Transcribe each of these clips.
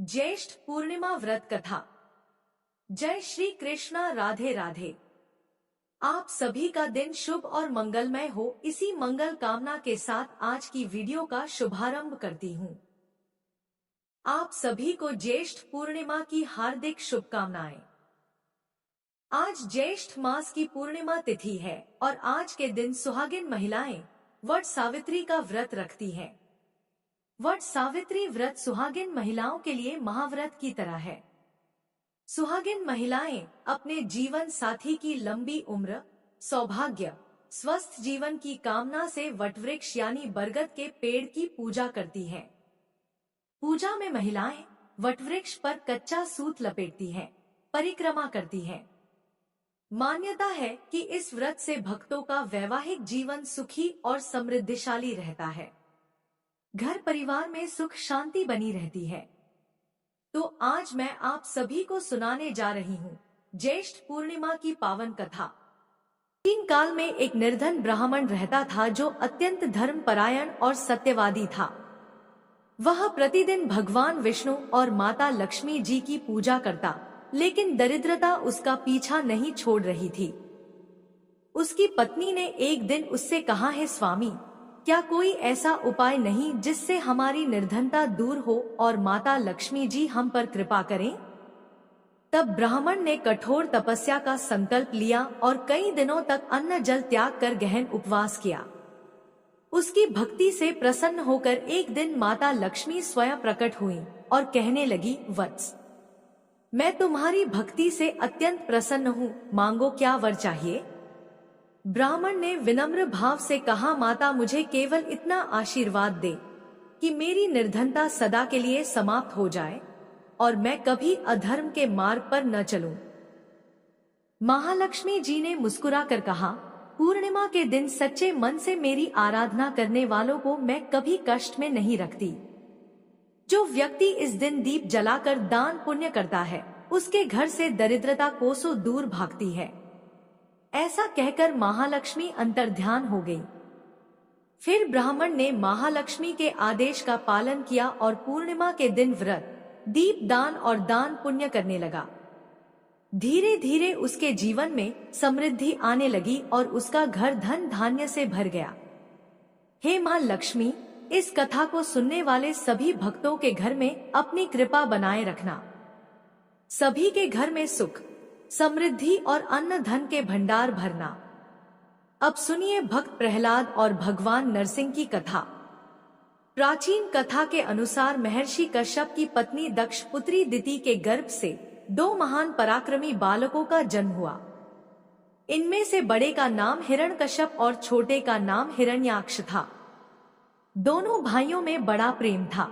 ज्येष्ठ पूर्णिमा व्रत कथा। जय श्री कृष्णा, राधे राधे। आप सभी का दिन शुभ और मंगलमय हो, इसी मंगल कामना के साथ आज की वीडियो का शुभारंभ करती हूँ। आप सभी को ज्येष्ठ पूर्णिमा की हार्दिक शुभकामनाएं। आज ज्येष्ठ मास की पूर्णिमा तिथि है और आज के दिन सुहागिन महिलाएं वट सावित्री का व्रत रखती हैं। वट सावित्री व्रत सुहागिन महिलाओं के लिए महाव्रत की तरह है। सुहागिन महिलाएं अपने जीवन साथी की लंबी उम्र, सौभाग्य, स्वस्थ जीवन की कामना से वटवृक्ष यानी बरगद के पेड़ की पूजा करती हैं। पूजा में महिलाएं वटवृक्ष पर कच्चा सूत लपेटती हैं, परिक्रमा करती हैं। मान्यता है कि इस व्रत से भक्तों का वैवाहिक जीवन सुखी और समृद्धिशाली रहता है। घर परिवार में सुख शांति बनी रहती है। तो आज मैं आप सभी को सुनाने जा रही हूँ ज्येष्ठ पूर्णिमा की पावन कथा। प्राचीन काल में एक निर्धन ब्राह्मण रहता था जो अत्यंत धर्मपरायण और सत्यवादी था। वह प्रतिदिन भगवान विष्णु और माता लक्ष्मी जी की पूजा करता, लेकिन दरिद्रता उसका पीछा नहीं छोड़ रही थी। उसकी पत्नी ने एक दिन उससे कहा, है स्वामी, क्या कोई ऐसा उपाय नहीं जिससे हमारी निर्धनता दूर हो और माता लक्ष्मी जी हम पर कृपा करें? तब ब्राह्मण ने कठोर तपस्या का संकल्प लिया और कई दिनों तक अन्न जल त्याग कर गहन उपवास किया। उसकी भक्ति से प्रसन्न होकर एक दिन माता लक्ष्मी स्वयं प्रकट हुई और कहने लगी, वत्स, मैं तुम्हारी भक्ति से अत्यंत प्रसन्न हूँ, मांगो क्या वर चाहिए? ब्राह्मण ने विनम्र भाव से कहा, माता, मुझे केवल इतना आशीर्वाद दे कि मेरी निर्धनता सदा के लिए समाप्त हो जाए और मैं कभी अधर्म के मार्ग पर न चलूं। महालक्ष्मी जी ने मुस्कुराकर कहा, पूर्णिमा के दिन सच्चे मन से मेरी आराधना करने वालों को मैं कभी कष्ट में नहीं रखती। जो व्यक्ति इस दिन दीप जलाकर दान पुण्य करता है, उसके घर से दरिद्रता कोसों दूर भागती है। ऐसा कहकर महालक्ष्मी अंतर्ध्यान हो गई। फिर ब्राह्मण ने महालक्ष्मी के आदेश का पालन किया और पूर्णिमा के दिन व्रत, दीप दान और दान पुण्य करने लगा। धीरे धीरे उसके जीवन में समृद्धि आने लगी और उसका घर धन धान्य से भर गया। हे मां लक्ष्मी, इस कथा को सुनने वाले सभी भक्तों के घर में अपनी कृपा बनाए रखना। सभी के घर में सुख, समृद्धि और अन्न धन के भंडार भरना। अब सुनिए भक्त प्रहलाद और भगवान नरसिंह की कथा। प्राचीन कथा के अनुसार महर्षि कश्यप की पत्नी दक्ष पुत्री दिति के गर्भ से दो महान पराक्रमी बालकों का जन्म हुआ। इनमें से बड़े का नाम हिरण्यकश्यप और छोटे का नाम हिरण्याक्ष था। दोनों भाइयों में बड़ा प्रेम था।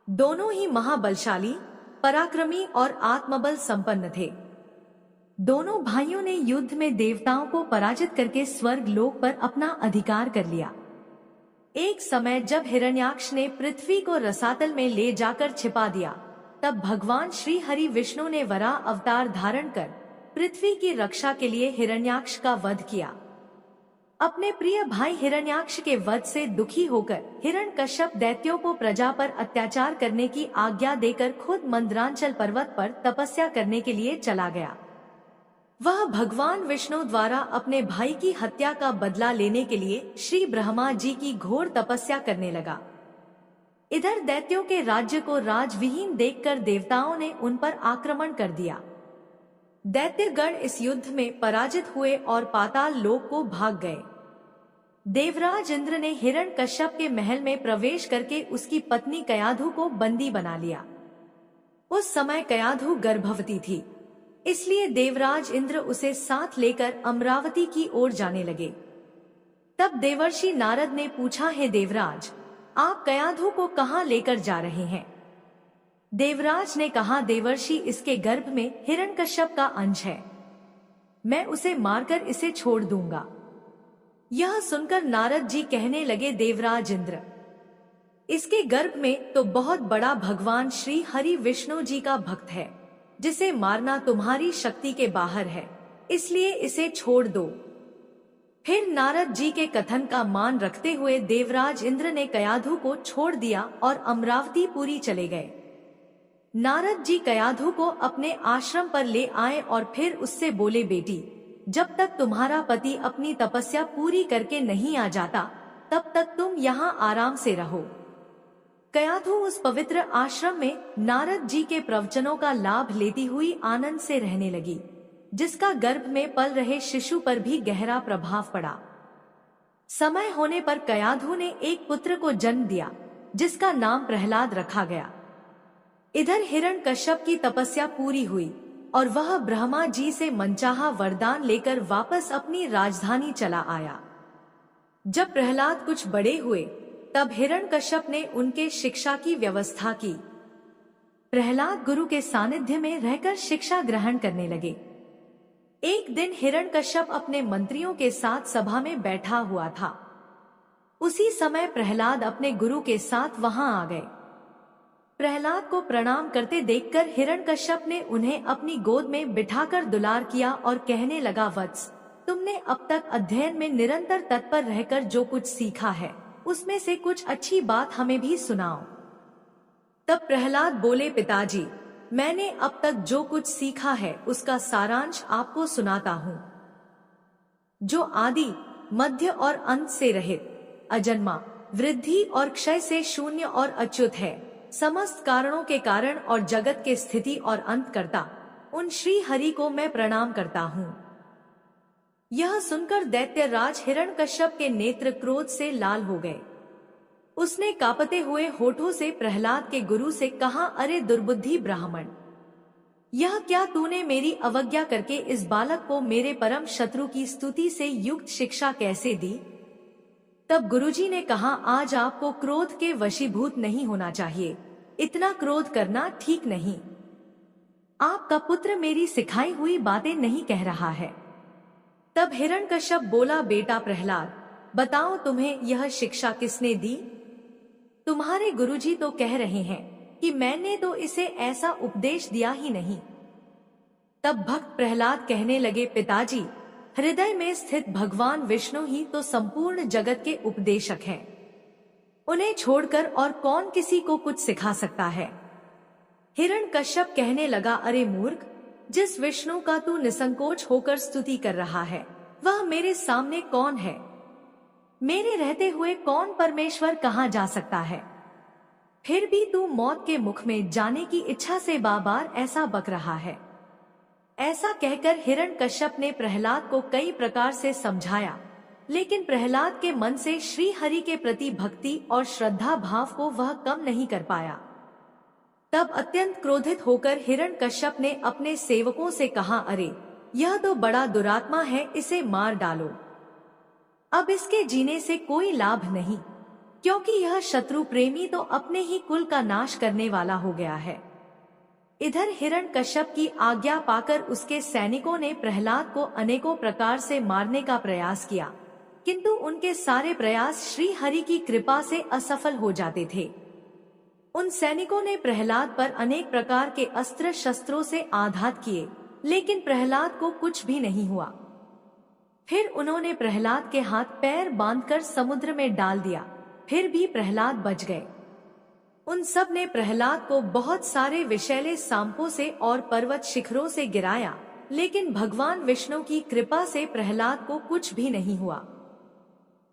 दोनों ही महाबलशाली, पराक्रमी और आत्मबल संपन्न थे। दोनों भाइयों ने युद्ध में देवताओं को पराजित करके स्वर्ग लोक पर अपना अधिकार कर लिया। एक समय जब हिरण्याक्ष ने पृथ्वी को रसातल में ले जाकर छिपा दिया, तब भगवान श्री हरि विष्णु ने वराह अवतार धारण कर पृथ्वी की रक्षा के लिए हिरण्याक्ष का वध किया। अपने प्रिय भाई हिरण्याक्ष के वध से दुखी होकर हिरण्यकश्यप दैत्यों को प्रजा पर अत्याचार करने की आज्ञा देकर खुद मंदरांचल पर्वत पर तपस्या करने के लिए चला गया। वह भगवान विष्णु द्वारा अपने भाई की हत्या का बदला लेने के लिए श्री ब्रह्मा जी की घोर तपस्या करने लगा। इधर दैत्यों के राज्य को राजविहीन देखकर देवताओं ने उन पर आक्रमण कर दिया। दैत्यगण इस युद्ध में पराजित हुए और पाताल लोक को भाग गए। देवराज इंद्र ने हिरण्यकश्यप के महल में प्रवेश करके उसकी पत्नी कयाधु को बंदी बना लिया। उस समय कयाधु गर्भवती थी, इसलिए देवराज इंद्र उसे साथ लेकर अमरावती की ओर जाने लगे। तब देवर्षि नारद ने पूछा, है देवराज, आप कयाधु को कहाँ लेकर जा रहे हैं? देवराज ने कहा, देवर्षि, इसके गर्भ में हिरण्यकश्यप का अंश है, मैं उसे मारकर इसे छोड़ दूंगा। यह सुनकर नारद जी कहने लगे, देवराज इंद्र, इसके गर्भ में तो बहुत बड़ा भगवान श्री हरि विष्णु जी का भक्त है, जिसे मारना तुम्हारी शक्ति के बाहर है, इसलिए इसे छोड़ दो। फिर नारद जी के कथन का मान रखते हुए देवराज इंद्र ने कयाधु को छोड़ दिया और अमरावती पुरी चले गए। नारद जी कयाधु को अपने आश्रम पर ले आए और फिर उससे बोले, बेटी, जब तक तुम्हारा पति अपनी तपस्या पूरी करके नहीं आ जाता तब तक तुम यहाँ आराम से रहो। कयाधु उस पवित्र आश्रम में नारद जी के प्रवचनों का लाभ लेती हुई आनंद से रहने लगी, जिसका गर्भ में पल रहे शिशु पर भी गहरा प्रभाव पड़ा। समय होने पर कयाधु ने एक पुत्र को जन्म दिया, जिसका नाम प्रहलाद रखा गया। इधर हिरण्यकश्यप की तपस्या पूरी हुई और वह ब्रह्मा जी से मनचाहा वरदान लेकर वापस अपनी राजधानी चला आया। जब प्रहलाद कुछ बड़े हुए तब हिरण्यकश्यप ने उनके शिक्षा की व्यवस्था की। प्रहलाद गुरु के सानिध्य में रहकर शिक्षा ग्रहण करने लगे। एक दिन हिरण्यकश्यप अपने मंत्रियों के साथ सभा में बैठा हुआ था। उसी समय प्रहलाद अपने गुरु के साथ वहां आ गए। प्रहलाद को प्रणाम करते देखकर हिरण्यकश्यप ने उन्हें अपनी गोद में बिठाकर दुलार किया और कहने लगा, वत्स, तुमने अब तक अध्ययन में निरंतर तत्पर रहकर जो कुछ सीखा है उसमें से कुछ अच्छी बात हमें भी सुनाओ। तब प्रहलाद बोले, पिताजी, मैंने अब तक जो कुछ सीखा है उसका सारांश आपको सुनाता हूँ। जो आदि, मध्य और अंत से रहित, अजन्मा, वृद्धि और क्षय से शून्य और अच्युत है, समस्त कारणों के कारण और जगत के स्थिति और अंत करता, उन श्री हरि को मैं प्रणाम करता हूँ। यह सुनकर दैत्यराज हिरण्यकश्यप के नेत्र क्रोध से लाल हो गए। उसने कांपते हुए होठों से प्रहलाद के गुरु से कहा, अरे दुर्बुद्धि ब्राह्मण, यह क्या तूने मेरी अवज्ञा करके इस बालक को मेरे परम शत्रु की स्तुति से युक्त शिक्षा कैसे दी? तब गुरुजी ने कहा, आज आपको क्रोध के वशीभूत नहीं होना चाहिए, इतना क्रोध करना ठीक नहीं। आपका पुत्र मेरी सिखाई हुई बातें नहीं कह रहा है। तब हिरण्यकश्यप बोला, बेटा प्रहलाद, बताओ तुम्हें यह शिक्षा किसने दी? तुम्हारे गुरुजी तो कह रहे हैं कि मैंने तो इसे ऐसा उपदेश दिया ही नहीं। तब भक्त प्रहलाद कहने लगे, पिताजी, हृदय में स्थित भगवान विष्णु ही तो संपूर्ण जगत के उपदेशक हैं। उन्हें छोड़कर और कौन किसी को कुछ सिखा सकता है? हिरण्यकश्यप कहने लगा, अरे मूर्ख, जिस विष्णु का तू निसंकोच होकर स्तुति कर रहा है वह मेरे सामने कौन है? मेरे रहते हुए कौन परमेश्वर कहाँ जा सकता है? फिर भी तू मौत के मुख में जाने की इच्छा से बार-बार ऐसा बक रहा है। ऐसा कहकर हिरण्यकश्यप ने प्रहलाद को कई प्रकार से समझाया, लेकिन प्रहलाद के मन से श्री हरि के प्रति भक्ति और श्रद्धा भाव को वह कम नहीं कर पाया। तब अत्यंत क्रोधित होकर हिरण्यकश्यप ने अपने सेवकों से कहा, अरे यह तो बड़ा दुरात्मा है, इसे मार डालो। अब इसके जीने से कोई लाभ नहीं, क्योंकि यह शत्रु प्रेमी तो अपने ही कुल का नाश करने वाला हो गया है। इधर हिरण्यकश्यप की आज्ञा पाकर उसके सैनिकों ने प्रहलाद को अनेकों प्रकार से मारने का प्रयास किया, किंतु उनके सारे प्रयास श्री हरि की कृपा से असफल हो जाते थे। उन सैनिकों ने प्रहलाद पर अनेक प्रकार के अस्त्र शस्त्रों से आघात किए, लेकिन प्रहलाद को कुछ भी नहीं हुआ। फिर उन्होंने प्रहलाद के हाथ पैर बांधकर समुद्र में डाल दिया, फिर भी प्रहलाद बच गए। उन सब ने प्रहलाद को बहुत सारे विषैले सांपों से और पर्वत शिखरों से गिराया, लेकिन भगवान विष्णु की कृपा से प्रहलाद को कुछ भी नहीं हुआ।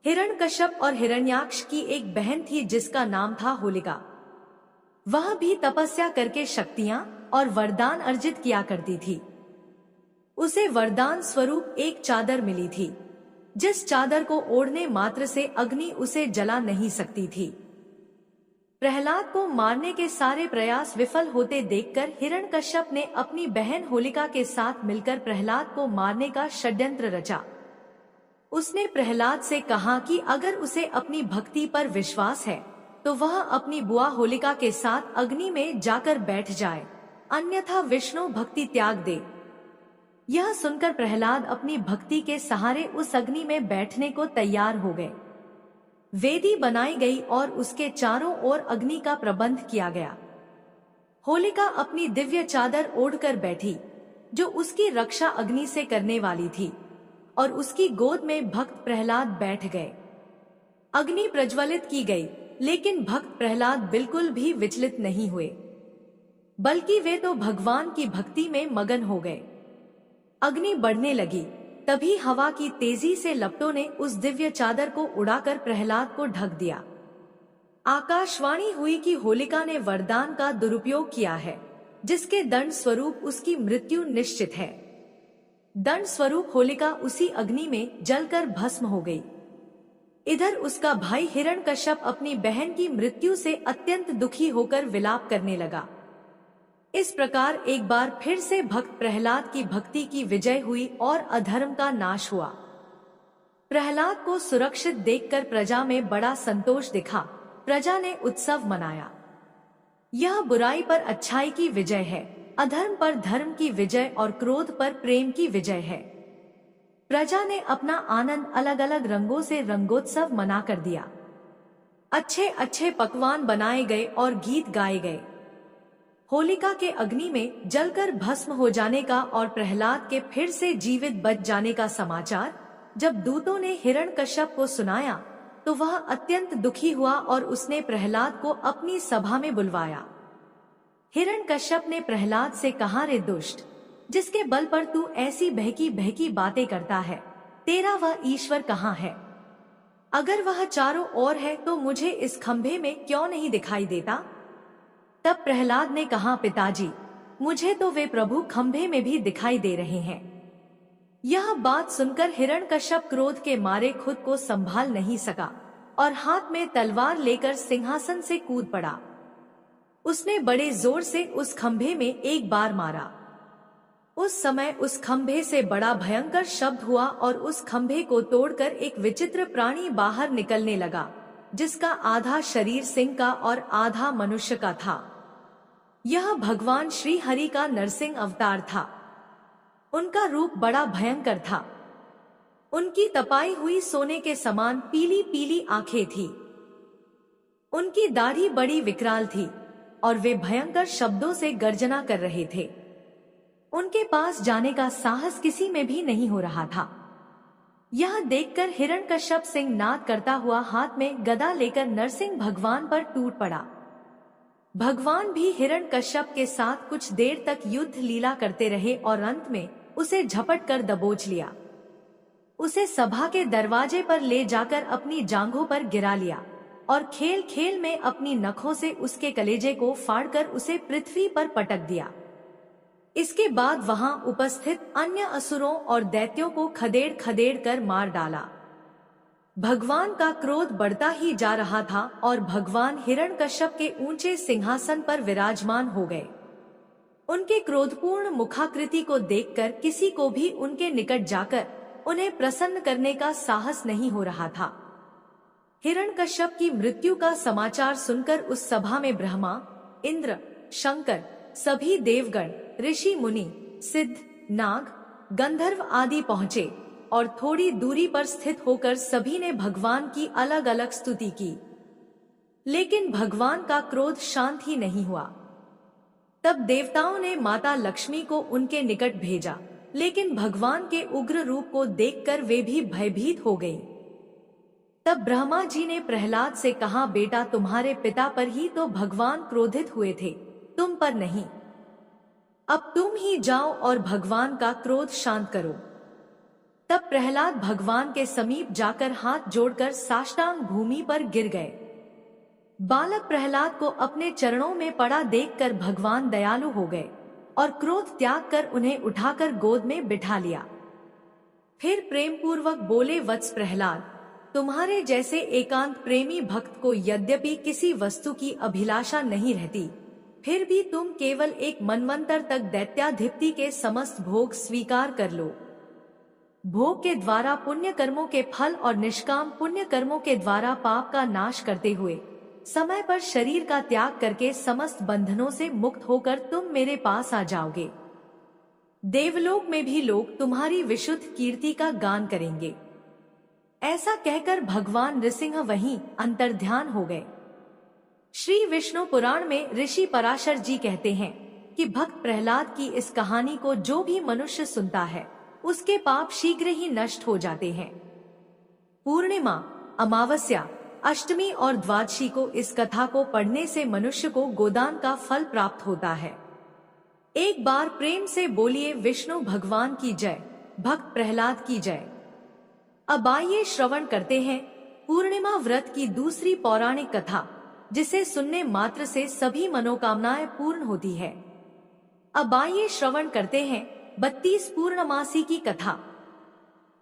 हिरण्यकश्यप और हिरण्याक्ष की एक बहन थी जिसका नाम था होलिका। वह भी तपस्या करके शक्तियां और वरदान अर्जित किया करती थी। उसे वरदान स्वरूप एक चादर मिली थी, जिस चादर को ओढ़ने मात्र से अग्नि उसे जला नहीं सकती थी। प्रहलाद को मारने के सारे प्रयास विफल होते देखकर हिरण्यकश्यप ने अपनी बहन होलिका के साथ मिलकर प्रहलाद को मारने का षड्यंत्र रचा। उसने प्रहलाद से कहा कि अगर उसे अपनी भक्ति पर विश्वास है तो वह अपनी बुआ होलिका के साथ अग्नि में जाकर बैठ जाए, अन्यथा विष्णु भक्ति त्याग दे। यह सुनकर प्रहलाद अपनी भक्ति के सहारे उस अग्नि में बैठने को तैयार हो गए। वेदी बनाई गई और उसके चारों ओर अग्नि का प्रबंध किया गया। होलिका अपनी दिव्य चादर ओढ़कर बैठी, जो उसकी रक्षा अग्नि से करने वाली थी, और उसकी गोद में भक्त प्रहलाद बैठ गए। अग्नि प्रज्वलित की गई, लेकिन भक्त प्रहलाद बिल्कुल भी विचलित नहीं हुए। बल्कि वे तो भगवान की भक्ति में मगन हो गए। अग्नि बढ़ने लगी, तभी हवा की तेजी से लपटों ने उस दिव्य चादर को उड़ाकर प्रहलाद को ढक दिया। आकाशवाणी हुई कि होलिका ने वरदान का दुरुपयोग किया है, जिसके दंड स्वरूप उसकी मृत्यु निश्चित है। दंड स्वरूप होलिका उसी अग्नि में जलकर भस्म हो गई। इधर उसका भाई हिरण्यकश्यप अपनी बहन की मृत्यु से अत्यंत दुखी होकर विलाप करने लगा। इस प्रकार एक बार फिर से भक्त प्रहलाद की भक्ति की विजय हुई और अधर्म का नाश हुआ। प्रहलाद को सुरक्षित देखकर प्रजा में बड़ा संतोष दिखा। प्रजा ने उत्सव मनाया। यह बुराई पर अच्छाई की विजय है, अधर्म पर धर्म की विजय और क्रोध पर प्रेम की विजय है। प्रजा ने अपना आनंद अलग अलग रंगों से रंगोत्सव मना कर दिया। अच्छे अच्छे पकवान बनाए गए और गीत गाए गए। होलिका के अग्नि में जलकर भस्म हो जाने का और प्रहलाद के फिर से जीवित बच जाने का समाचार जब दूतों ने हिरण्यकश्यप को सुनाया तो वह अत्यंत दुखी हुआ और उसने प्रहलाद को अपनी सभा में बुलवाया। हिरण्यकश्यप ने प्रहलाद से कहा, रे दुष्ट, जिसके बल पर तू ऐसी बहकी बहकी बातें करता है, तेरा वह ईश्वर कहाँ है? अगर वह चारों ओर है तो मुझे इस खंभे में क्यों नहीं दिखाई देता? तब प्रहलाद ने कहा, पिताजी, मुझे तो वे प्रभु खंभे में भी दिखाई दे रहे हैं। यह बात सुनकर हिरण्यकश्यप क्रोध के मारे खुद को संभाल नहीं सका और हाथ में तलवार लेकर सिंहासन से कूद पड़ा। उसने बड़े जोर से उस खंभे में एक बार मारा। उस समय उस खंभे से बड़ा भयंकर शब्द हुआ और उस खंभे को तोड़कर एक विचित्र प्राणी बाहर निकलने लगा, जिसका आधा शरीर सिंह का और आधा मनुष्य का था। यह भगवान श्री हरि का नरसिंह अवतार था। उनका रूप बड़ा भयंकर था। उनकी तपाई हुई सोने के समान पीली पीली आंखें थी। उनकी दाढ़ी बड़ी विकराल थी और वे भयंकर शब्दों से गर्जना कर रहे थे। उनके पास जाने का साहस किसी में भी नहीं हो रहा था। यह देखकर हिरण्यकश्यप सिंह नाद करता हुआ हाथ में गदा लेकर नरसिंह भगवान पर टूट पड़ा। भगवान भी हिरण्यकश्यप के साथ कुछ देर तक युद्ध लीला करते रहे और अंत में उसे झपट कर दबोच लिया। उसे सभा के दरवाजे पर ले जाकर अपनी जांघों पर गिरा लिया और खेल खेल में अपनी नखों से उसके कलेजे को फाड़कर उसे पृथ्वी पर पटक दिया। इसके बाद वहां उपस्थित अन्य असुरों और दैत्यों को खदेड़ खदेड़ कर मार डाला। भगवान का क्रोध बढ़ता ही जा रहा था और भगवान हिरण्यकश्यप के ऊंचे सिंहासन पर विराजमान हो गए। उनके क्रोधपूर्ण मुखाकृति को देखकर किसी को भी उनके निकट जाकर उन्हें प्रसन्न करने का साहस नहीं हो रहा था। हिरण्यकश्यप की मृत्यु का समाचार सुनकर उस सभा में ब्रह्मा, इंद्र, शंकर, सभी देवगण, ऋषि मुनि, सिद्ध, नाग, गंधर्व आदि पहुँचे और थोड़ी दूरी पर स्थित होकर सभी ने भगवान की अलग अलग स्तुति की। लेकिन भगवान का क्रोध शांत ही नहीं हुआ। तब देवताओं ने माता लक्ष्मी को उनके निकट भेजा, लेकिन भगवान के उग्र रूप को देखकर वे भी भयभीत हो गईं। तब ब्रह्मा जी ने प्रहलाद से कहा, बेटा, तुम्हारे पिता पर ही तो भगवान क्रोधित हुए थे, तुम पर नहीं। अब तुम ही जाओ और भगवान का क्रोध शांत करो। तब प्रहलाद भगवान के समीप जाकर हाथ जोड़कर साष्टांग भूमि पर गिर गए। बालक प्रहलाद को अपने चरणों में पड़ा देखकर भगवान दयालु हो गए और क्रोध त्याग कर उन्हें उठाकर गोद में बिठा लिया। फिर प्रेम पूर्वक बोले, वत्स प्रहलाद, तुम्हारे जैसे एकांत प्रेमी भक्त को यद्यपि किसी वस्तु की अभिलाषा नहीं रहती, फिर भी तुम केवल एक मनवंतर तक दैत्याधिपति के समस्त भोग स्वीकार कर लो। भोग के द्वारा पुण्य कर्मों के फल और निष्काम पुण्य कर्मों के द्वारा पाप का नाश करते हुए समय पर शरीर का त्याग करके समस्त बंधनों से मुक्त होकर तुम मेरे पास आ जाओगे। देवलोक में भी लोग तुम्हारी विशुद्ध कीर्ति का गान करेंगे। ऐसा कहकर भगवान नृसिंह वहीं अंतर्ध्यान हो गए। श्री विष्णु पुराण में ऋषि पराशर जी कहते हैं कि भक्त प्रहलाद की इस कहानी को जो भी मनुष्य सुनता है उसके पाप शीघ्र ही नष्ट हो जाते हैं। पूर्णिमा, अमावस्या, अष्टमी और द्वादशी को इस कथा को पढ़ने से मनुष्य को गोदान का फल प्राप्त होता है। एक बार प्रेम से बोलिए विष्णु भगवान की जय, भक्त प्रहलाद की जय। अब आइए श्रवण करते हैं पूर्णिमा व्रत की दूसरी पौराणिक कथा, जिसे सुनने मात्र से सभी मनोकामनाएं पूर्ण होती है। अब आइए श्रवण करते हैं 32 पूर्णमासी की कथा।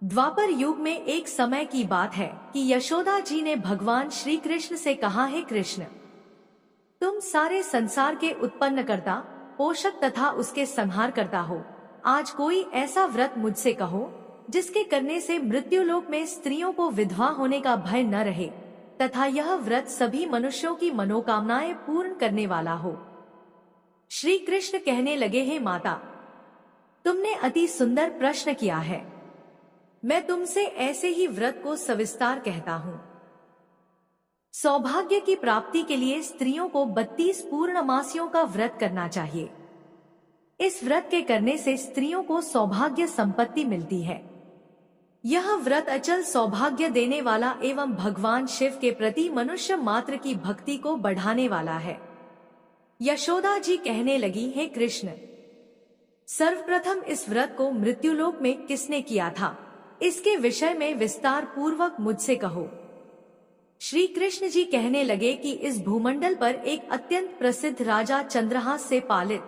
द्वापर युग में एक समय की बात है कि यशोदा जी ने भगवान श्री कृष्ण से कहा, है कृष्ण, तुम सारे संसार के उत्पन्न करता, पोषक तथा उसके संहार करता हो। आज कोई ऐसा व्रत मुझसे कहो जिसके करने से मृत्युलोक में स्त्रियों को विधवा होने का भय न रहे तथा यह व्रत सभी मनुष्यों की मनोकामनाएं पूर्ण करने वाला हो। श्री कृष्ण कहने लगे, हे माता, तुमने अति सुंदर प्रश्न किया है। मैं तुमसे ऐसे ही व्रत को सविस्तार कहता हूँ। सौभाग्य की प्राप्ति के लिए स्त्रियों को 32 पूर्णमासियों का व्रत करना चाहिए। इस व्रत के करने से स्त्रियों को सौभाग्य संपत्ति मिलती है। यह व्रत अचल सौभाग्य देने वाला एवं भगवान शिव के प्रति मनुष्य मात्र की भक्ति को बढ़ाने वाला है। यशोदा जी कहने लगी, हे कृष्ण, सर्वप्रथम इस व्रत को मृत्युलोक में किसने किया था, इसके विषय में विस्तार पूर्वक मुझसे कहो। श्री कृष्ण जी कहने लगे कि इस भूमंडल पर एक अत्यंत प्रसिद्ध राजा चंद्रहास से पालित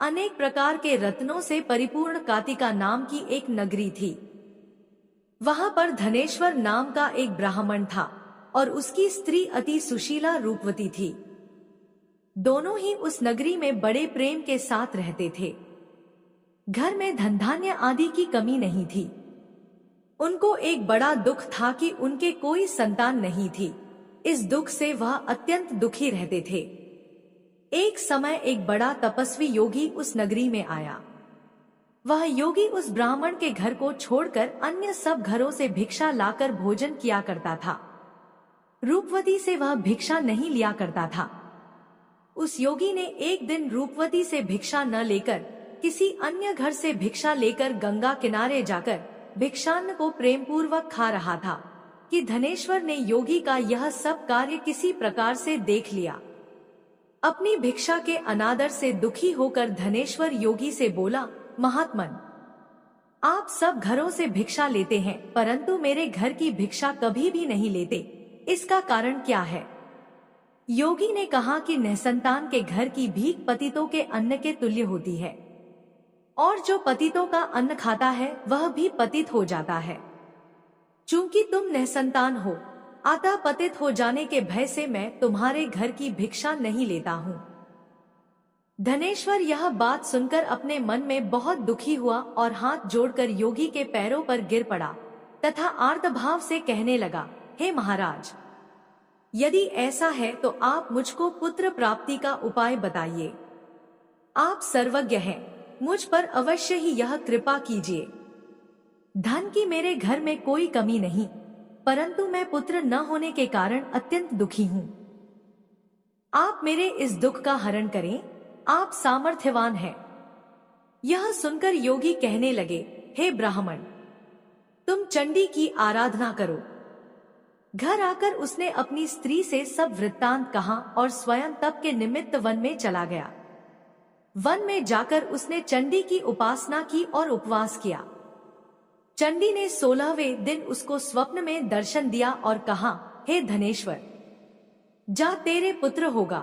अनेक प्रकार के रत्नों से परिपूर्ण कातिका नाम की एक नगरी थी। वहां पर धनेश्वर नाम का एक ब्राह्मण था और उसकी स्त्री अति सुशीला रूपवती थी। दोनों ही उस नगरी में बड़े प्रेम के साथ रहते थे। घर में धन धान्य आदि की कमी नहीं थी। उनको एक बड़ा दुख था कि उनके कोई संतान नहीं थी। इस दुख से वह अत्यंत दुखी रहते थे। एक समय एक बड़ा तपस्वी योगी उस नगरी में आया। वह योगी उस ब्राह्मण के घर को छोड़कर अन्य सब घरों से भिक्षा लाकर भोजन किया करता था। रूपवती से वह भिक्षा नहीं लिया करता था। उस योगी ने एक दिन रूपवती से भिक्षा न लेकर किसी अन्य घर से भिक्षा लेकर गंगा किनारे जाकर भिक्षान्न को प्रेम पूर्वक खा रहा था कि धनेश्वर ने योगी का यह सब कार्य किसी प्रकार से देख लिया। अपनी भिक्षा के अनादर से दुखी होकर धनेश्वर योगी से बोला, महात्मन, आप सब घरों से भिक्षा लेते हैं परंतु मेरे घर की भिक्षा कभी भी नहीं लेते, इसका कारण क्या है? योगी ने कहा कि निसंतान के घर की भीख पतितों के अन्न के तुल्य होती है और जो पतितों का अन्न खाता है वह भी पतित हो जाता है। चूंकि तुम निसंतान हो, अतः पतित हो जाने के भय से मैं तुम्हारे घर की भिक्षा नहीं लेता हूँ। धनेश्वर यह बात सुनकर अपने मन में बहुत दुखी हुआ और हाथ जोड़कर योगी के पैरों पर गिर पड़ा तथा आर्त भाव से कहने लगा, हे महाराज, यदि ऐसा है तो आप मुझको पुत्र प्राप्ति का उपाय बताइए। आप सर्वज्ञ हैं, मुझ पर अवश्य ही यह कृपा कीजिए। धन की मेरे घर में कोई कमी नहीं, परंतु मैं पुत्र न होने के कारण अत्यंत दुखी हूँ। आप मेरे इस दुख का हरण करें, आप सामर्थ्यवान हैं। यह सुनकर योगी कहने लगे, हे ब्राह्मण, तुम चंडी की आराधना करो। घर आकर उसने अपनी स्त्री से सब वृत्तांत कहा और स्वयं तप के निमित्त वन में चला गया। वन में जाकर उसने चंडी की उपासना की और उपवास किया। चंडी ने 16वें दिन उसको स्वप्न में दर्शन दिया और कहा, हे धनेश्वर, जा तेरे पुत्र होगा,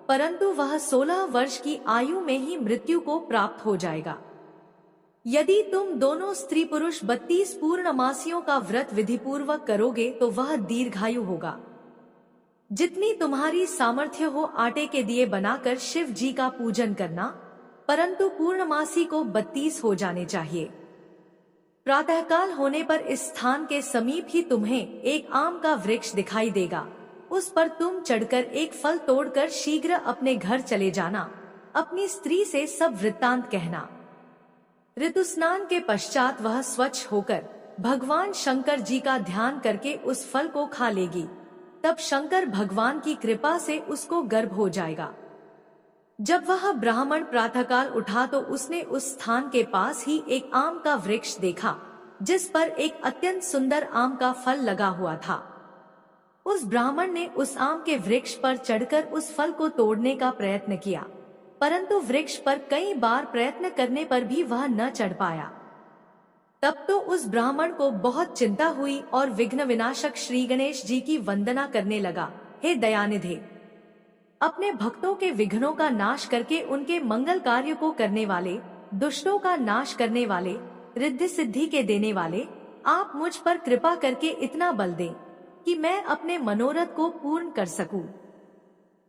परंतु वह 16 वर्ष की आयु में ही मृत्यु को प्राप्त हो जाएगा। यदि तुम दोनों स्त्री पुरुष 32 पूर्णमासियों का व्रत विधि पूर्वक करोगे तो वह दीर्घायु होगा। जितनी तुम्हारी सामर्थ्य हो आटे के दिए बनाकर शिव जी का पूजन करना, परंतु पूर्णमासी को 32 हो जाने चाहिए। प्रातःकाल होने पर इस स्थान के समीप ही तुम्हें एक आम का वृक्ष दिखाई देगा। उस पर तुम चढ़कर एक फल तोड़कर शीघ्र अपने घर चले जाना। अपनी स्त्री से सब वृत्तांत कहना। ऋतु स्नान के पश्चात वह स्वच्छ होकर भगवान शंकर जी का ध्यान करके उस फल को खा लेगी। तब शंकर भगवान की कृपा से उसको गर्भ हो जाएगा। जब वह ब्राह्मण प्रातःकाल उठा तो उसने उस स्थान के पास ही एक आम का वृक्ष देखा, जिस पर एक अत्यंत सुंदर आम का फल लगा हुआ था। उस ब्राह्मण ने उस आम के वृक्ष पर चढ़कर उस फल को तोड़ने का प्रयत्न किया, परंतु वृक्ष पर कई बार प्रयत्न करने पर भी वह न चढ़ पाया। तब तो उस ब्राह्मण को बहुत चिंता हुई और विघ्न विनाशक श्री गणेश जी की वंदना करने लगा। हे दयानिधे, अपने भक्तों के विघ्नों का नाश करके उनके मंगल कार्य को करने वाले, दुष्टों का नाश करने वाले, रिद्धि सिद्धि के देने वाले, आप मुझ पर कृपा करके इतना बल दें कि मैं अपने मनोरथ को पूर्ण कर सकूं।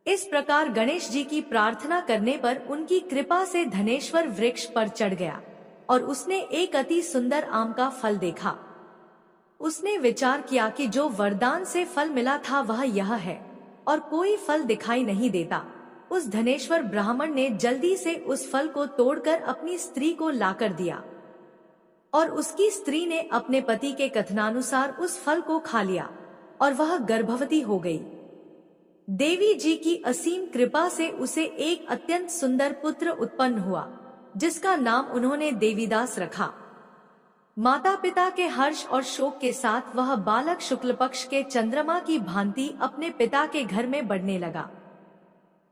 इस प्रकार गणेश जी की प्रार्थना करने पर उनकी कृपा से धनेश्वर वृक्ष पर चढ़ गया और उसने एक अति सुंदर आम का फल देखा। उसने विचार किया कि जो वरदान से फल मिला था वह यह है और कोई फल दिखाई नहीं देता। उस धनेश्वर ब्राह्मण ने जल्दी से उस फल को तोड़कर अपनी स्त्री को लाकर दिया और उसकी स्त्री ने अपने पति के कथनानुसार उस फल को खा लिया और वह गर्भवती हो गई। देवी जी की असीम कृपा से उसे एक अत्यंत सुंदर पुत्र उत्पन्न हुआ, जिसका नाम उन्होंने देवीदास रखा। माता पिता के हर्ष और शोक के साथ वह बालक शुक्ल पक्ष के चंद्रमा की भांति अपने पिता के घर में बढ़ने लगा।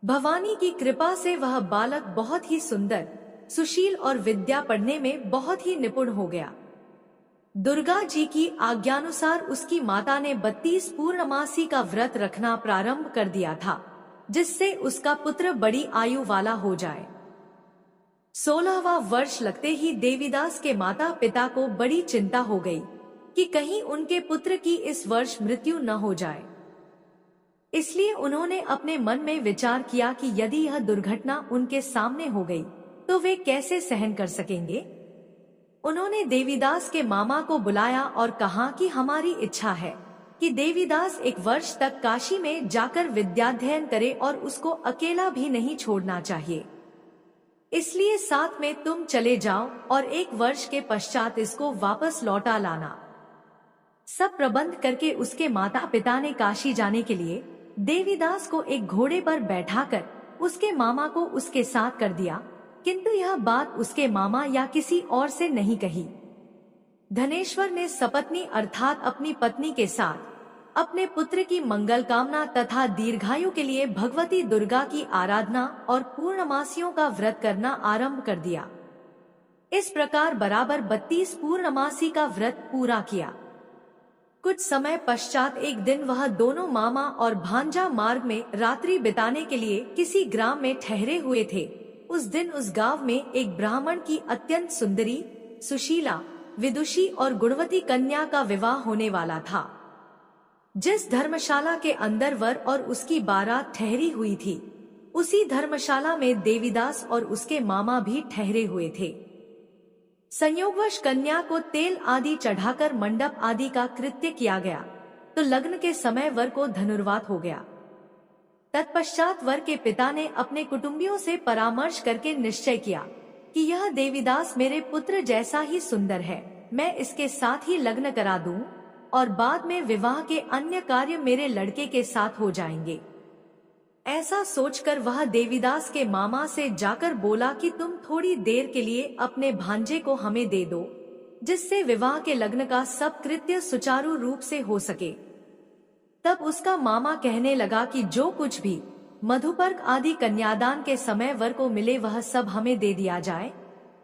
भवानी की कृपा से वह बालक बहुत ही सुंदर, सुशील और विद्या पढ़ने में बहुत ही निपुण हो गया। दुर्गा जी की आज्ञानुसार उसकी माता ने 32 पूर्णमासी का व्रत रखना प्रारंभ कर दिया था, जिससे उसका पुत्र बड़ी आयु वाला हो जाए। 16वां वर्ष लगते ही देवीदास के माता पिता को बड़ी चिंता हो गई कि कहीं उनके पुत्र की इस वर्ष मृत्यु न हो जाए। इसलिए उन्होंने अपने मन में विचार किया कि यदि यह दुर्घटना उनके सामने हो गई तो वे कैसे सहन कर सकेंगे। उन्होंने देवीदास के मामा को बुलाया और कहा कि हमारी इच्छा है कि देवीदास 1 वर्ष तक काशी में जाकर विद्याध्ययन करे और उसको अकेला भी नहीं छोड़ना चाहिए। इसलिए साथ में तुम चले जाओ और 1 वर्ष के पश्चात इसको वापस लौटा लाना। सब प्रबंध करके उसके माता पिता ने काशी जाने के लिए देवीदास को एक घोड़े पर बैठाकर उसके मामा को उसके साथ कर दिया, किंतु यह बात उसके मामा या किसी और से नहीं कही। धनेश्वर ने सपत्नी अर्थात अपनी पत्नी के साथ अपने पुत्र की मंगल कामना तथा दीर्घायु के लिए भगवती दुर्गा की आराधना और पूर्णमासियों का व्रत करना आरंभ कर दिया। इस प्रकार बराबर 32 पूर्णमासी का व्रत पूरा किया। कुछ समय पश्चात एक दिन वह दोनों मामा और भांजा मार्ग में रात्रि बिताने के लिए किसी ग्राम में ठहरे हुए थे। उस दिन उस गांव में एक ब्राह्मण की अत्यंत सुंदरी, सुशीला, विदुषी और गुणवती कन्या का विवाह होने वाला था। जिस धर्मशाला के अंदर वर और उसकी बारात ठहरी हुई थी, उसी धर्मशाला में देवीदास और उसके मामा भी ठहरे हुए थे। संयोगवश कन्या को तेल आदि चढ़ाकर मंडप आदि का कृत्य किया गया तो लग्न के समय वर को धनुर्वात हो गया। तत्पश्चात वर के पिता ने अपने कुटुंबियों से परामर्श करके निश्चय किया कि यह देवीदास मेरे पुत्र जैसा ही सुंदर है, मैं इसके साथ ही लग्न करा दूं और बाद में विवाह के अन्य कार्य मेरे लड़के के साथ हो जाएंगे। ऐसा सोचकर वह देवीदास के मामा से जाकर बोला कि तुम थोड़ी देर के लिए अपने भांजे को हमें दे दो, जिससे विवाह के लग्न का सब कृत्य सुचारू रूप से हो सके। तब उसका मामा कहने लगा कि जो कुछ भी मधुपर्क आदि कन्यादान के समय वर को मिले वह सब हमें दे दिया जाए,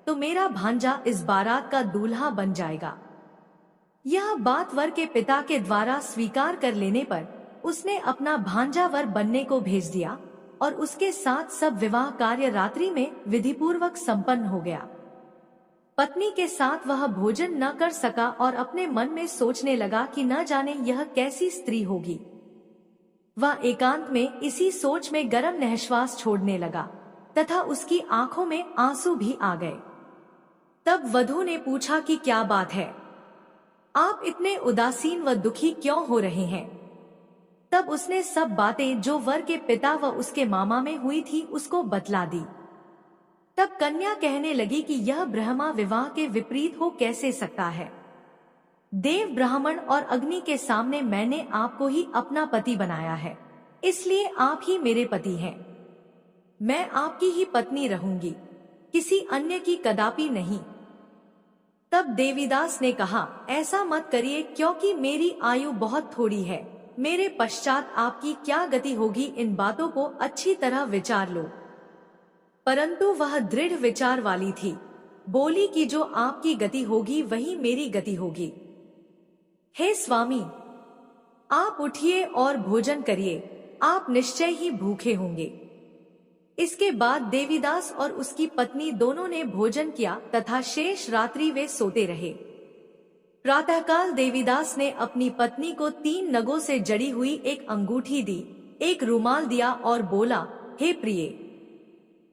तो मेरा भांजा इस बारात का दूल्हा बन जाएगा। यह बात वर के पिता के द्वारा स्वीकार कर लेने पर उसने अपना भांजा वर बनने को भेज दिया और उसके साथ सब विवाह कार्य रात्रि में विधिपूर्वक संपन्न हो गया। पत्नी के साथ वह भोजन न कर सका और अपने मन में सोचने लगा कि न जाने यह कैसी स्त्री होगी। वह एकांत में इसी सोच में गर्म निःश्वास छोड़ने लगा तथा उसकी आंखों में आंसू भी आ गए। तब वधू ने पूछा कि क्या बात है, आप इतने उदासीन व दुखी क्यों हो रहे हैं। तब उसने सब बातें जो वर के पिता व उसके मामा में हुई थी उसको बतला दी। तब कन्या कहने लगी कि यह ब्रह्मा विवाह के विपरीत हो कैसे सकता है। देव, ब्राह्मण और अग्नि के सामने मैंने आपको ही अपना पति बनाया है, इसलिए आप ही मेरे पति हैं। मैं आपकी ही पत्नी रहूंगी, किसी अन्य की कदापि नहीं। तब देवीदास ने कहा, ऐसा मत करिए, क्योंकि मेरी आयु बहुत थोड़ी है। मेरे पश्चात आपकी क्या गति होगी, इन बातों को अच्छी तरह विचार लो। परंतु वह दृढ़ विचार वाली थी। बोली कि जो आपकी गति होगी वही मेरी गति होगी। हे स्वामी, आप उठिए और भोजन करिए, आप निश्चय ही भूखे होंगे। इसके बाद देवीदास और उसकी पत्नी दोनों ने भोजन किया तथा शेष रात्रि वे सोते रहे। प्रातःकाल देवीदास ने अपनी पत्नी को 3 नगों से जड़ी हुई एक अंगूठी दी, एक रुमाल दिया और बोला, हे प्रिय,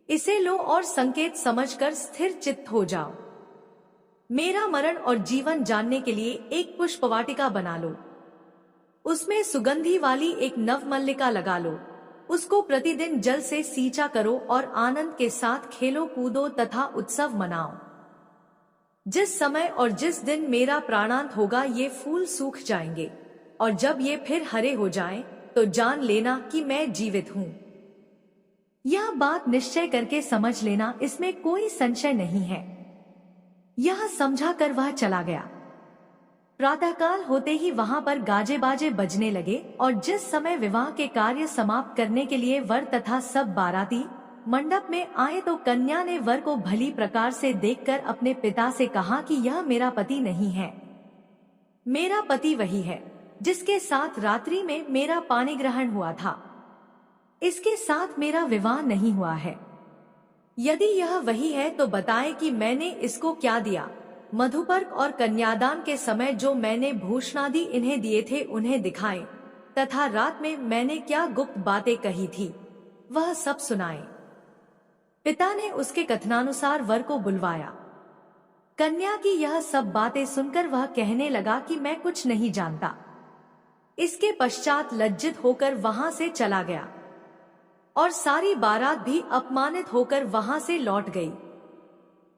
इसे लो और संकेत समझकर स्थिर चित्त हो जाओ। मेरा मरण और जीवन जानने के लिए एक पुष्पवाटिका बना लो, उसमें सुगंधी वाली एक नवमल्लिका लगा लो, उसको प्रतिदिन जल से सींचा करो और आनंद के साथ खेलो कूदो तथा उत्सव मनाओ। जिस समय और जिस दिन मेरा प्राणांत होगा ये फूल सूख जाएंगे, और जब ये फिर हरे हो जाएं, तो जान लेना कि मैं जीवित हूँ। यह बात निश्चय करके समझ लेना, इसमें कोई संशय नहीं है। यह समझा कर वह चला गया। प्रातःकाल होते ही वहां पर गाजे बाजे बजने लगे, और जिस समय विवाह के कार्य समाप्त करने के लिए वर तथा सब बाराती मंडप में आए तो कन्या ने वर को भली प्रकार से देखकर अपने पिता से कहा कि यह मेरा पति नहीं है। मेरा पति वही है जिसके साथ रात्रि में मेरा पानी ग्रहण हुआ था, इसके साथ मेरा विवाह नहीं हुआ है। यदि यह वही है तो बताए कि मैंने इसको क्या दिया। मधुपर्क और कन्यादान के समय जो मैंने भूषणादि इन्हें दिए थे उन्हें दिखाए, तथा रात में मैंने क्या गुप्त बातें कही थी वह सब सुनाए। पिता ने उसके कथनानुसार वर को बुलवाया। कन्या की यह सब बातें सुनकर वह कहने लगा कि मैं कुछ नहीं जानता। इसके पश्चात लज्जित होकर वहां से चला गया, और सारी बारात भी अपमानित होकर वहां से लौट गई।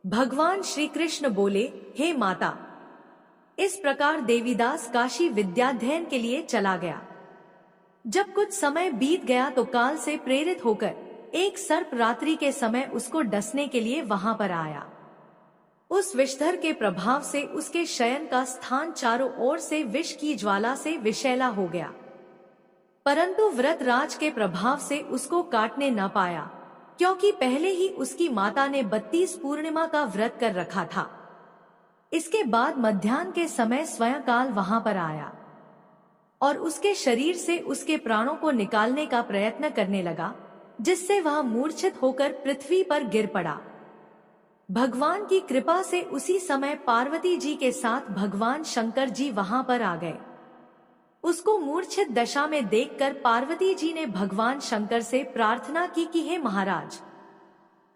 भगवान श्री कृष्ण बोले, हे माता, इस प्रकार देवीदास काशी विद्याध्ययन के लिए चला गया। जब कुछ समय बीत गया तो काल से प्रेरित होकर एक सर्प रात्रि के समय उसको डसने के लिए वहां पर आया। उस विषधर के प्रभाव से उसके शयन का स्थान चारों ओर से विष की ज्वाला से विषैला हो गया, परंतु व्रतराज के प्रभाव से उसको काटने न पाया, क्योंकि पहले ही उसकी माता ने 32 पूर्णिमा का व्रत कर रखा था। इसके बाद मध्याह्न के समय स्वयं काल वहां पर आया और उसके शरीर से उसके प्राणों को निकालने का प्रयत्न करने लगा, जिससे वह मूर्छित होकर पृथ्वी पर गिर पड़ा। भगवान की कृपा से उसी समय पार्वती जी के साथ भगवान शंकर जी वहां पर आ गए। उसको मूर्छित दशा में देखकर पार्वती जी ने भगवान शंकर से प्रार्थना की कि हे महाराज,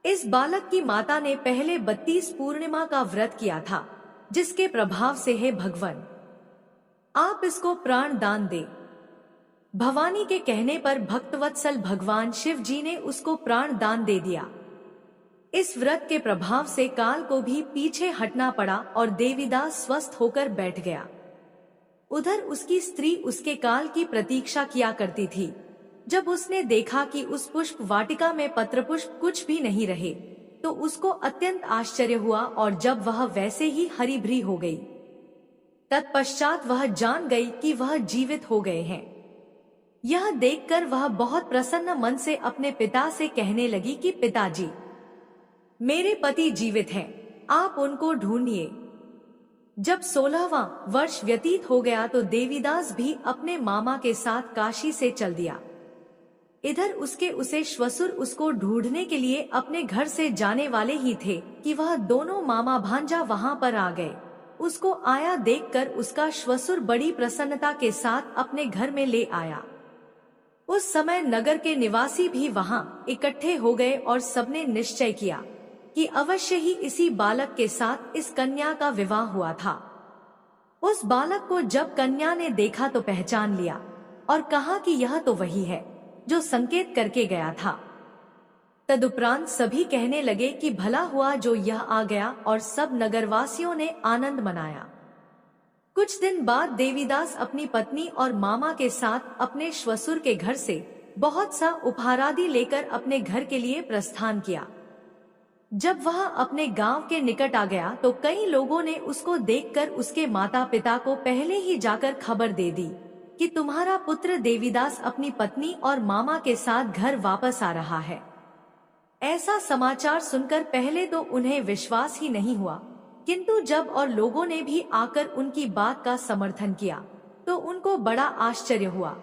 इस बालक की माता ने पहले 32 पूर्णिमा का व्रत किया था, जिसके प्रभाव से हे भगवान आप इसको प्राण दान दे। भवानी के कहने पर भक्तवत्सल भगवान शिव जी ने उसको प्राण दान दे दिया। इस व्रत के प्रभाव से काल को भी पीछे हटना पड़ा और देवीदास स्वस्थ होकर बैठ गया। उधर उसकी स्त्री उसके काल की प्रतीक्षा किया करती थी। जब उसने देखा कि उस पुष्प वाटिका में पत्र पुष्प कुछ भी नहीं रहे, तो उसको अत्यंत आश्चर्य हुआ, और जब वह वैसे ही हरी भरी हो गई, तत्पश्चात वह जान गई कि वह जीवित हो गए हैं। यह देखकर वह बहुत प्रसन्न मन से अपने पिता से कहने लगी कि पिताजी, मेरे पति जीवित हैं, आप उनको ढूंढिए। जब 16वां वर्ष व्यतीत हो गया तो देवीदास भी अपने मामा के साथ काशी से चल दिया। इधर उसे श्वसुर उसको ढूंढने के लिए अपने घर से जाने वाले ही थे कि वह दोनों मामा भांजा वहां पर आ गए। उसको आया देखकर उसका श्वसुर बड़ी प्रसन्नता के साथ अपने घर में ले आया। उस समय नगर के निवासी भी वहां इकट्ठे हो गए और सबने निश्चय किया कि अवश्य ही इसी बालक के साथ इस कन्या का विवाह हुआ था। उस बालक को जब कन्या ने देखा तो पहचान लिया और कहा कि यह तो वही है जो संकेत करके गया था। तदुपरांत सभी कहने लगे कि भला हुआ जो यह आ गया, और सब नगरवासियों ने आनंद मनाया। कुछ दिन बाद देवीदास अपनी पत्नी और मामा के साथ अपने श्वसुर के घर से बहुत सा उपहारादि लेकर अपने घर के लिए प्रस्थान किया। जब वह अपने गांव के निकट आ गया तो कई लोगों ने उसको देखकर उसके माता पिता को पहले ही जाकर खबर दे दी कि तुम्हारा पुत्र देवीदास अपनी पत्नी और मामा के साथ घर वापस आ रहा है। ऐसा समाचार सुनकर पहले तो उन्हें विश्वास ही नहीं हुआ, किंतु जब और लोगों ने भी आकर उनकी बात का समर्थन किया तो उनको बड़ा आश्चर्य हुआ।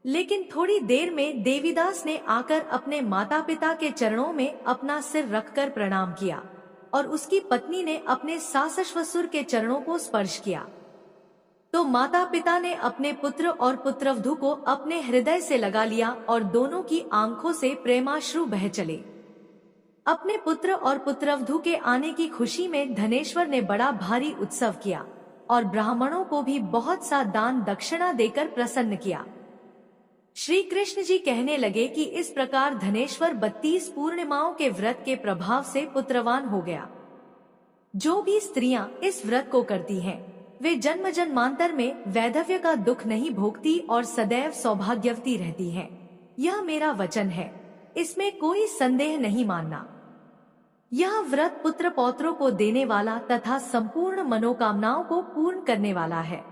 लेकिन थोड़ी देर में देवीदास ने आकर अपने माता पिता के चरणों में अपना सिर रखकर प्रणाम किया और उसकी पत्नी ने अपने सास ससुर के चरणों को स्पर्श किया। तो माता पिता ने अपने पुत्र और पुत्रवधू को अपने हृदय से लगा लिया और दोनों की आंखों से प्रेमाश्रु बह चले। अपने पुत्र और पुत्रवधू के आने की खुशी में धनेश्वर ने बड़ा भारी उत्सव किया और ब्राह्मणों को भी बहुत सा दान दक्षिणा देकर प्रसन्न किया। श्री कृष्ण जी कहने लगे कि इस प्रकार धनेश्वर 32 पूर्णिमाओं के व्रत के प्रभाव से पुत्रवान हो गया। जो भी स्त्रियां इस व्रत को करती हैं, वे जन्म जन्मांतर में वैधव्य का दुख नहीं भोगती और सदैव सौभाग्यवती रहती हैं। यह मेरा वचन है, इसमें कोई संदेह नहीं मानना। यह व्रत पुत्र पौत्रों को देने वाला तथा संपूर्ण मनोकामनाओं को पूर्ण करने वाला है।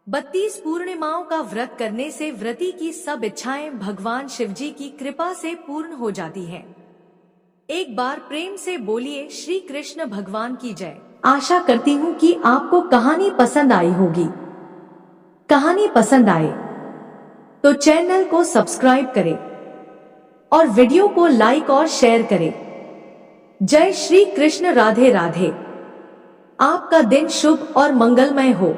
32 पूर्णिमाओं का व्रत करने से व्रती की सब इच्छाएं भगवान शिवजी की कृपा से पूर्ण हो जाती हैं। एक बार प्रेम से बोलिए श्री कृष्ण भगवान की जय। आशा करती हूँ कि आपको कहानी पसंद आई होगी। कहानी पसंद आए तो चैनल को सब्सक्राइब करें और वीडियो को लाइक और शेयर करें। जय श्री कृष्ण। राधे राधे। आपका दिन शुभ और मंगलमय हो।